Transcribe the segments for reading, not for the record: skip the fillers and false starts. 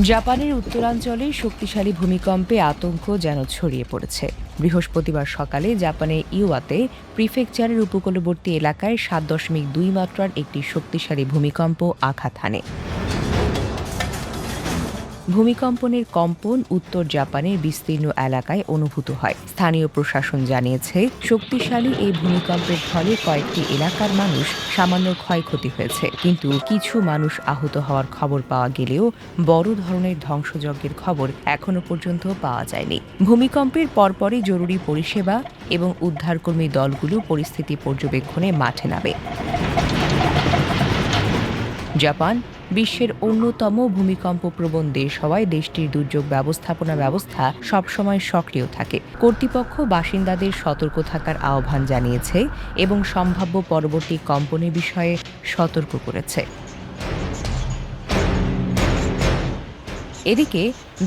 জাপানের উত্তরাঞ্চলে শক্তিশালী ভূমিকম্পে আতঙ্ক যেন ছড়িয়ে পড়েছে। বৃহস্পতিবার সকালে জাপানের ইওয়াতে প্রিফেকচারের উপকূলবর্তী এলাকায় ৭.২ মাত্রার একটি শক্তিশালী ভূমিকম্প আঘাত হানে। ভূমিকম্পনের কম্পন উত্তর জাপানের বিস্তীর্ণ এলাকায় অনুভূত হয়। স্থানীয় প্রশাসন জানিয়েছে, শক্তিশালী এই ভূমিকম্পের ফলে কয়েকটি এলাকার মানুষ সামান্য ক্ষয়ক্ষতি হয়েছে, কিন্তু কিছু মানুষ আহত হওয়ার খবর পাওয়া গেলেও বড় ধরনের ধ্বংসযজ্ঞের খবর এখনো পর্যন্ত পাওয়া যায়নি। ভূমিকম্পের পরপরই জরুরি পরিষেবা এবং উদ্ধারকর্মী দলগুলো পরিস্থিতি পর্যবেক্ষণে মাঠে নামে। জাপান বিশ্বের অন্যতম ভূমিকম্পপ্রবণ দেশ হওয়ায় দেশটির দুর্যোগ ব্যবস্থাপনা ব্যবস্থা সবসময় সক্রিয় থাকে। কর্তৃপক্ষ বাসিন্দাদের সতর্ক থাকার আহ্বান জানিয়েছে এবং সম্ভাব্য পরবর্তী কম্পনের বিষয়ে সতর্ক করেছে। এদিকে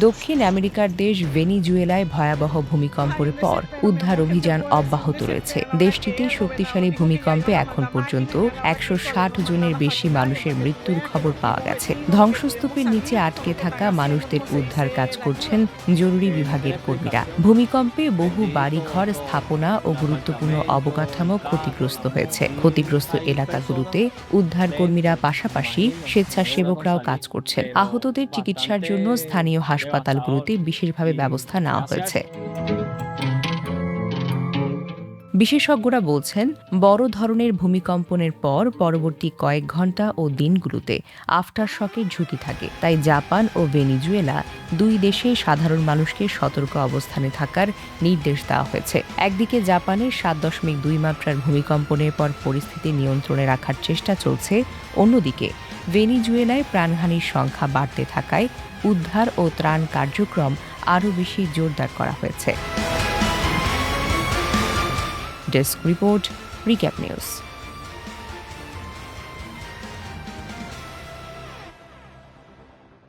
দক্ষিণ আমেরিকার দেশ ভেনিজুয়েলায় ভয়াবহ ভূমিকম্পের পর উদ্ধার অভিযান অব্যাহত রয়েছে। দেশটিতে শক্তিশালী ভূমিকম্পে এখন পর্যন্ত ১৬০ জনের বেশি মানুষের মৃত্যুর খবর পাওয়া গেছে। ধ্বংসস্তূপের নিচে আটকে থাকা মানুষদের উদ্ধার কাজ করছেন জরুরি বিভাগের কর্মীরা। ভূমিকম্পে বহু বাড়িঘর, স্থাপনা ও গুরুত্বপূর্ণ অবকাঠামো ক্ষতিগ্রস্ত হয়েছে। ক্ষতিগ্রস্ত এলাকাগুলোতে উদ্ধার কর্মীরা পাশাপাশি স্বেচ্ছাসেবকরাও কাজ করছেন। আহতদের চিকিৎসার জন্য স্থানীয় হাসপাতালগুলোতে বিশেষভাবে ব্যবস্থা নেওয়া হয়েছে। বিশেষজ্ঞরা বলছেন, বড় ধরনের ভূমিকম্পনের পর পরবর্তী কয়েক ঘণ্টা ও দিনগুলোতে আফটার শকের ঝুঁকি থাকে। তাই জাপান ও ভেনিজুয়েলা দুই দেশে সাধারণ মানুষকে সতর্ক অবস্থানে থাকার নির্দেশ দেওয়া হয়েছে। একদিকে জাপানের ৭.২ মাত্রার ভূমিকম্পনের পর পরিস্থিতি নিয়ন্ত্রণে রাখার চেষ্টা চলছে, অন্যদিকে ভেনিজুয়েলায় প্রাণহানির সংখ্যা বাড়তে থাকায় উদ্ধার ও ত্রাণ কার্যক্রম আরও বেশি জোরদার করা হয়েছে। Desk report, recap news.